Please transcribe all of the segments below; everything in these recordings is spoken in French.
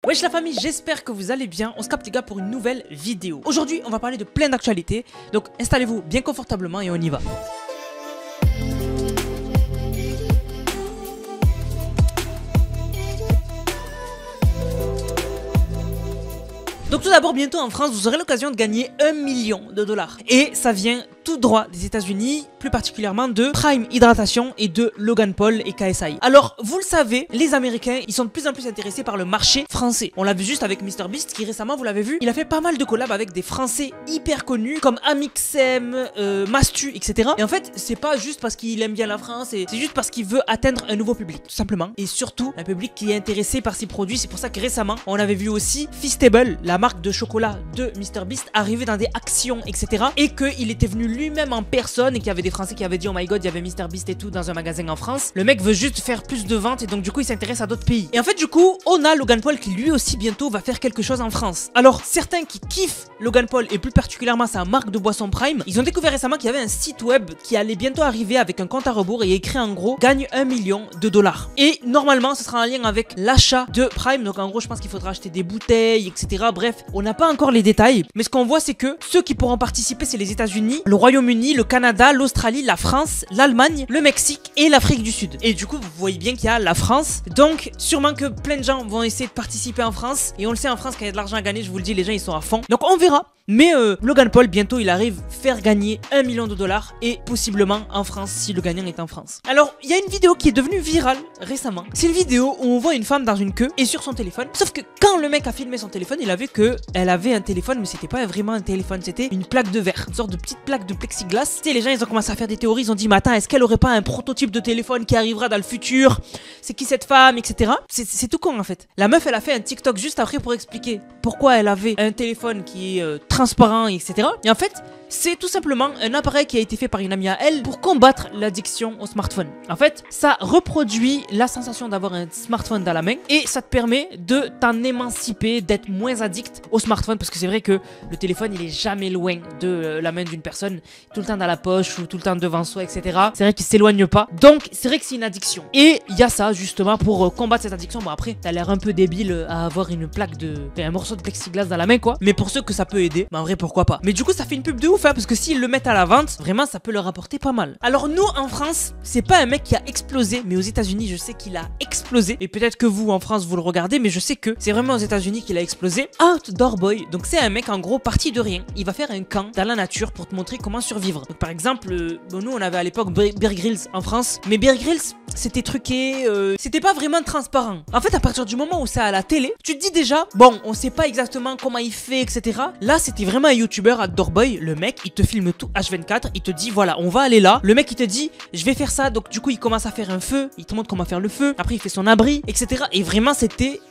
Wesh la famille, j'espère que vous allez bien. On se capte les gars pour une nouvelle vidéo. Aujourd'hui on va parler de plein d'actualités. Donc installez-vous bien confortablement et on y va. Donc tout d'abord, bientôt en France, vous aurez l'occasion de gagner 1 million de dollars. Et ça vient tout droit des États-Unis, plus particulièrement de Prime Hydratation et de Logan Paul et KSI. Alors, vous le savez, les Américains, ils sont de plus en plus intéressés par le marché français. On l'a vu juste avec MrBeast qui récemment, vous l'avez vu, il a fait pas mal de collabs avec des Français hyper connus comme Amixem, Mastu, etc. Et en fait, c'est pas juste parce qu'il aime bien la France, c'est juste parce qu'il veut atteindre un nouveau public, tout simplement. Et surtout, un public qui est intéressé par ses produits. C'est pour ça que récemment, on avait vu aussi Feastable, la marque de chocolat de MrBeast, arriver dans des actions, etc. Et qu'il était venu lui-même en personne et qu'il y avait des Français qui avaient dit oh my god, il y avait MrBeast et tout dans un magasin en France. Le mec veut juste faire plus de ventes et donc du coup il s'intéresse à d'autres pays. Et en fait du coup on a Logan Paul qui lui aussi bientôt va faire quelque chose en France. Alors certains qui kiffent Logan Paul et plus particulièrement sa marque de boisson Prime, ils ont découvert récemment qu'il y avait un site web qui allait bientôt arriver avec un compte à rebours et écrit en gros gagne 1 million de dollars. Et normalement ce sera en lien avec l'achat de Prime. Donc en gros je pense qu'il faudra acheter des bouteilles, etc. Bref, on n'a pas encore les détails, mais ce qu'on voit c'est que ceux qui pourront participer c'est les États-Unis, le Royaume-Uni, le Canada, l'Australie, la France, l'Allemagne, le Mexique et l'Afrique du Sud. Et du coup vous voyez bien qu'il y a la France, donc sûrement que plein de gens vont essayer de participer en France. Et on le sait, en France quand il y a de l'argent à gagner, je vous le dis, les gens ils sont à fond. Donc on verra. Mais Logan Paul bientôt il arrive faire gagner 1 million de dollars et possiblement en France si le gagnant est en France. Alors il y a une vidéo qui est devenue virale récemment. C'est une vidéo où on voit une femme dans une queue et sur son téléphone. Sauf que quand le mec a filmé son téléphone, il a vu que elle avait un téléphone, mais c'était pas vraiment un téléphone, c'était une plaque de verre, une sorte de petite plaque de plexiglas. Tu sais, les gens ils ont commencé à faire des théories, ils ont dit mais attends, est-ce qu'elle aurait pas un prototype de téléphone qui arrivera dans le futur? C'est qui cette femme, etc. C'est tout con en fait. La meuf elle a fait un TikTok juste après pour expliquer pourquoi elle avait un téléphone qui est transparent, etc. Et en fait c'est tout simplement un appareil qui a été fait par une amie à elle pour combattre l'addiction au smartphone. En fait, ça reproduit la sensation d'avoir un smartphone dans la main et ça te permet de t'en émanciper, d'être moins addict au smartphone, parce que c'est vrai que le téléphone il est jamais loin de la main d'une personne, tout le temps dans la poche ou tout le temps devant soi, etc. C'est vrai qu'il s'éloigne pas, donc c'est vrai que c'est une addiction. Et il y a ça justement pour combattre cette addiction. Bon après, t'as l'air un peu débile à avoir une plaque un morceau de plexiglas dans la main quoi, mais pour ceux que ça peut aider, bah en vrai pourquoi pas. Mais du coup ça fait une pub de ouf parce que s'ils le mettent à la vente, vraiment ça peut leur rapporter pas mal. Alors nous en France, c'est pas un mec qui a explosé, mais aux États-Unis je sais qu'il a explosé. Et peut-être que vous en France vous le regardez, mais je sais que c'est vraiment aux États-Unis qu'il a explosé. Outdoor Boy, donc c'est un mec en gros parti de rien. Il va faire un camp dans la nature pour te montrer comment survivre. Donc par exemple, nous on avait à l'époque Bear Grylls en France, mais Bear Grylls c'était truqué, c'était pas vraiment transparent. En fait à partir du moment où c'est à la télé, tu te dis déjà bon on sait pas exactement comment il fait, etc. Là c'était vraiment un youtubeur Outdoor Boy. Le mec il te filme tout H24, il te dit voilà on va aller là, le mec il te dit je vais faire ça, donc du coup il commence à faire un feu, il te montre comment faire le feu, après il fait son abri, etc. Et vraiment c'était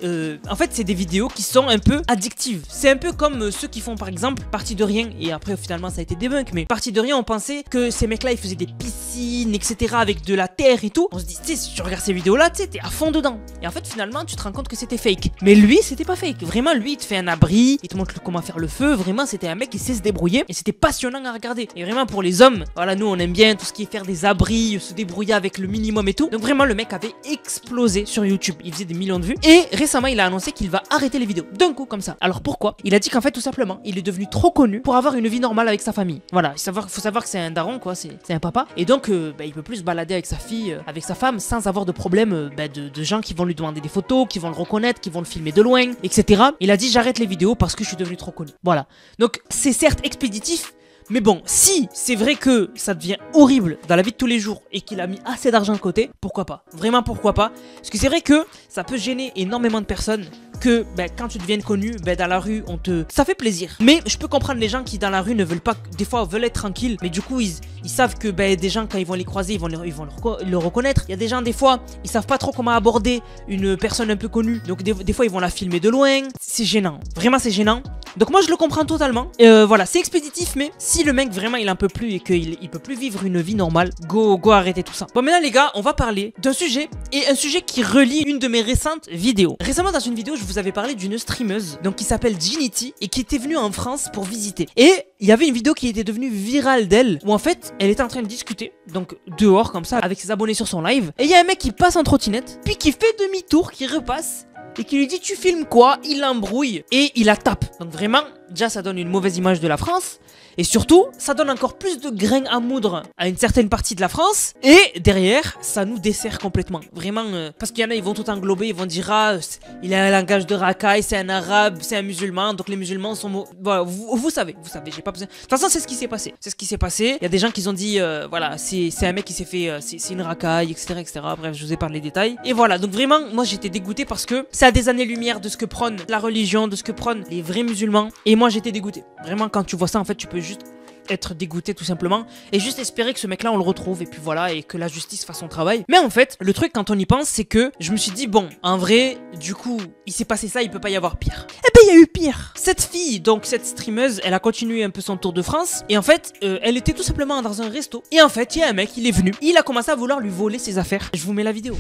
en fait c'est des vidéos qui sont un peu addictives. C'est un peu comme ceux qui font par exemple Parti de rien, et après finalement ça a été debunk, mais Parti de rien on pensait que ces mecs là ils faisaient des piscines, etc. avec de la terre et tout. On se dit tu sais si tu regardes ces vidéos là tu sais t'es à fond dedans, et en fait finalement tu te rends compte que c'était fake. Mais lui c'était pas fake, vraiment lui il te fait un abri, il te montre comment faire le feu, vraiment c'était un mec qui sait se débrouiller et c'était passionnant à regarder. Et vraiment pour les hommes, voilà nous on aime bien tout ce qui est faire des abris, se débrouiller avec le minimum et tout. Donc vraiment le mec avait explosé sur YouTube, il faisait des millions de vues et récemment il a annoncé qu'il va arrêter les vidéos d'un coup comme ça. Alors pourquoi? Il a dit qu'en fait tout simplement il est devenu trop connu pour avoir une vie normale avec sa famille. Voilà, faut savoir que c'est un daron quoi, c'est un papa, et donc il peut plus se balader avec sa fille, avec sa femme sans avoir de problème de gens qui vont lui demander des photos, qui vont le reconnaître, qui vont le filmer de loin, etc. Il a dit j'arrête les vidéos parce que je suis devenu trop connu. Voilà, donc c'est certes expéditif, mais bon, si c'est vrai que ça devient horrible dans la vie de tous les jours et qu'il a mis assez d'argent de côté, pourquoi pas? Vraiment pourquoi pas? Parce que c'est vrai que ça peut gêner énormément de personnes que quand tu deviens connu, dans la rue, ça fait plaisir. Mais je peux comprendre les gens qui dans la rue ne veulent pas, des fois veulent être tranquilles, mais du coup ils savent que des gens quand ils vont les croiser, ils vont le reconnaître. Il y a des gens des fois, ils savent pas trop comment aborder une personne un peu connue, donc des fois ils vont la filmer de loin. C'est gênant, vraiment c'est gênant. Donc moi je le comprends totalement. Voilà, c'est expéditif, mais si le mec vraiment il en peut plus et qu'il peut plus vivre une vie normale, go arrêter tout ça. Bon maintenant les gars, on va parler d'un sujet, et un sujet qui relie une de mes récentes vidéos. Récemment dans une vidéo je vous avais parlé d'une streameuse donc qui s'appelle Ginity et qui était venue en France pour visiter. Et il y avait une vidéo qui était devenue virale d'elle où en fait elle était en train de discuter donc dehors comme ça avec ses abonnés sur son live, et il y a un mec qui passe en trottinette puis qui fait demi-tour, qui repasse et qui lui dit tu filmes quoi, il l'embrouille et il la tape. Donc vraiment, déjà ça donne une mauvaise image de la France. Et surtout, ça donne encore plus de grains à moudre à une certaine partie de la France. Et derrière, ça nous dessert complètement. Vraiment, parce qu'il y en a, ils vont tout englober, ils vont dire ah, il a un langage de racaille, c'est un arabe, c'est un musulman, donc les musulmans sont... Voilà, vous savez, j'ai pas besoin... De toute façon, c'est ce qui s'est passé. C'est ce qui s'est passé. Il y a des gens qui ont dit, voilà, c'est un mec qui s'est fait... c'est une racaille, etc., etc. Bref, je vous ai parlé des détails. Et voilà, donc vraiment, moi j'étais dégoûté parce que c'est à des années-lumière de ce que prône la religion, de ce que prônent les vrais musulmans. Et moi j'étais dégoûté. Vraiment, quand tu vois ça, en fait, tu peux juste être dégoûté tout simplement et juste espérer que ce mec là on le retrouve et puis voilà et que la justice fasse son travail. Mais en fait le truc quand on y pense c'est que je me suis dit bon en vrai du coup il s'est passé ça, il peut pas y avoir pire. Eh ben il y a eu pire. Cette fille donc cette streameuse elle a continué un peu son tour de France et en fait elle était tout simplement dans un resto et en fait il y a un mec il est venu, il a commencé à vouloir lui voler ses affaires. Je vous mets la vidéo.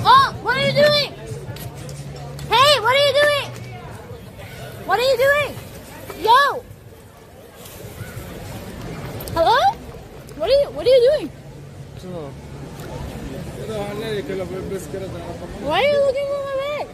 Oh, what are you doing? Hey, what are you doing? What are you doing? Yo! Hello? What are you doing? Why are you looking for my bag?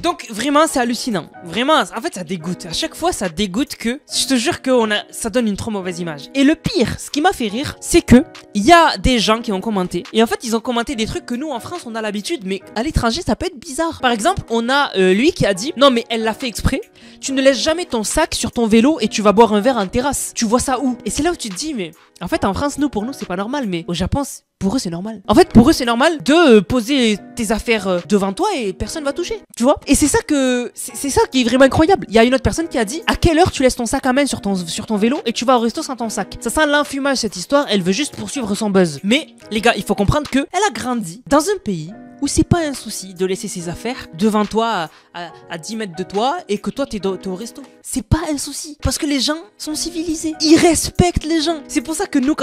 Donc vraiment c'est hallucinant, vraiment en fait ça dégoûte, à chaque fois ça dégoûte que, je te jure que ça donne une trop mauvaise image. Et le pire, ce qui m'a fait rire, c'est que il y a des gens qui ont commenté, et en fait ils ont commenté des trucs que nous en France on a l'habitude, mais à l'étranger ça peut être bizarre. Par exemple on a lui qui a dit, non mais elle l'a fait exprès, tu ne laisses jamais ton sac sur ton vélo et tu vas boire un verre en terrasse, tu vois ça où? Et c'est là où tu te dis mais, en fait en France pour nous c'est pas normal, mais au Japon pour eux c'est normal. En fait pour eux c'est normal de poser tes affaires devant toi et personne va toucher, tu vois. Et c'est ça qui est vraiment incroyable. Il y a une autre personne qui a dit à quelle heure tu laisses ton sac à main sur ton vélo et tu vas au resto sans ton sac. Ça sent l'enfumage cette histoire, elle veut juste poursuivre son buzz. Mais les gars, il faut comprendre que elle a grandi dans un pays où c'est pas un souci de laisser ses affaires devant toi à 10 mètres de toi et que toi t'es au resto. C'est pas un souci. Parce que les gens sont civilisés. Ils respectent les gens. C'est pour ça que nous,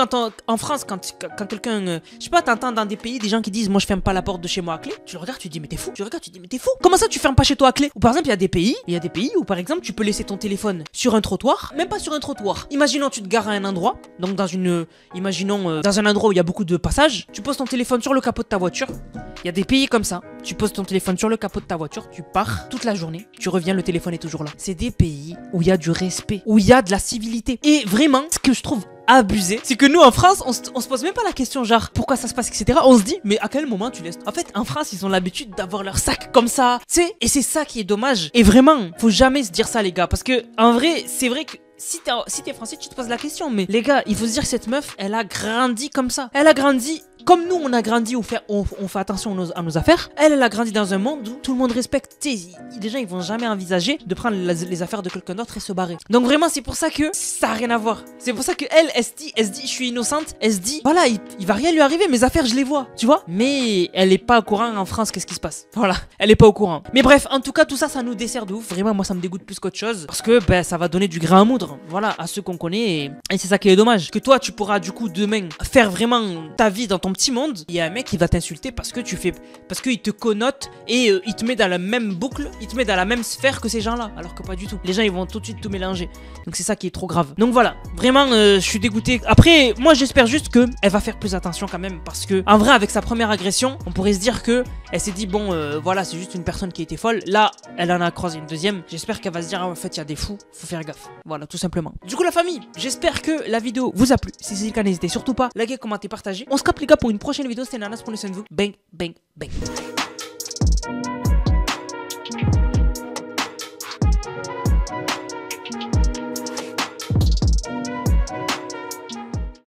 en France, quand quelqu'un, je sais pas, t'entends dans des pays des gens qui disent moi je ferme pas la porte de chez moi à clé. Tu le regardes, tu te dis mais t'es fou. Tu regardes, tu te dis mais t'es fou. Comment ça tu fermes pas chez toi à clé? Ou par exemple, il y a des pays où par exemple tu peux laisser ton téléphone sur un trottoir, même pas sur un trottoir. Imaginons tu te gares à un endroit, donc dans un endroit où il y a beaucoup de passages, tu poses ton téléphone sur le capot de ta voiture. Il y a des pays comme ça, tu poses ton téléphone sur le capot de ta voiture, tu pars toute la journée, tu reviens, le téléphone est toujours là. C'est des pays où il y a du respect, où il y a de la civilité. Et vraiment, ce que je trouve abusé, c'est que nous en France, on se pose même pas la question genre pourquoi ça se passe, etc. On se dit mais à quel moment tu laisses. En fait en France ils ont l'habitude d'avoir leur sac comme ça, tu sais, et c'est ça qui est dommage. Et vraiment, faut jamais se dire ça les gars, parce que en vrai, c'est vrai que si t'es français, tu te poses la question, mais les gars, il faut se dire que cette meuf, elle a grandi comme ça. Elle a grandi comme nous, on a grandi, on fait attention à nos affaires. Elle a grandi dans un monde où tout le monde respecte. Tu sais, les gens, ils vont jamais envisager de prendre les affaires de quelqu'un d'autre et se barrer. Donc vraiment, c'est pour ça que ça a rien à voir. C'est pour ça que elle se dit, je suis innocente. Elle se dit, voilà, il va rien lui arriver, mes affaires, je les vois, tu vois. Mais elle est pas au courant en France, qu'est-ce qui se passe. Voilà, elle est pas au courant. Mais bref, en tout cas, tout ça, ça nous dessert de ouf. Vraiment, moi, ça me dégoûte plus qu'autre chose. Parce que, ben, ça va donner du grain à moudre. Voilà, à ceux qu'on connaît. Et c'est ça qui est dommage. Que toi, tu pourras, du coup, demain, faire vraiment ta vie dans ton petit monde. Il y a un mec qui va t'insulter parce qu'il te connote et il te met dans la même boucle, il te met dans la même sphère que ces gens-là. Alors que pas du tout. Les gens, ils vont tout de suite tout mélanger. Donc c'est ça qui est trop grave. Donc voilà, vraiment, je suis dégoûté. Après, moi, j'espère juste que elle va faire plus attention quand même. Parce que, en vrai, avec sa première agression, on pourrait se dire que elle s'est dit, bon, voilà, c'est juste une personne qui était folle. Là, elle en a croisé une deuxième. J'espère qu'elle va se dire, ah, en fait, il y a des fous. Faut faire gaffe. Voilà, tout simplement. Du coup, la famille, j'espère que la vidéo vous a plu. Si c'est le cas, n'hésitez surtout pas à liker, commenter, partager. On se capte les gars pour une prochaine vidéo. C'était Nanas pour le soin de vous. Bang, bang, bang.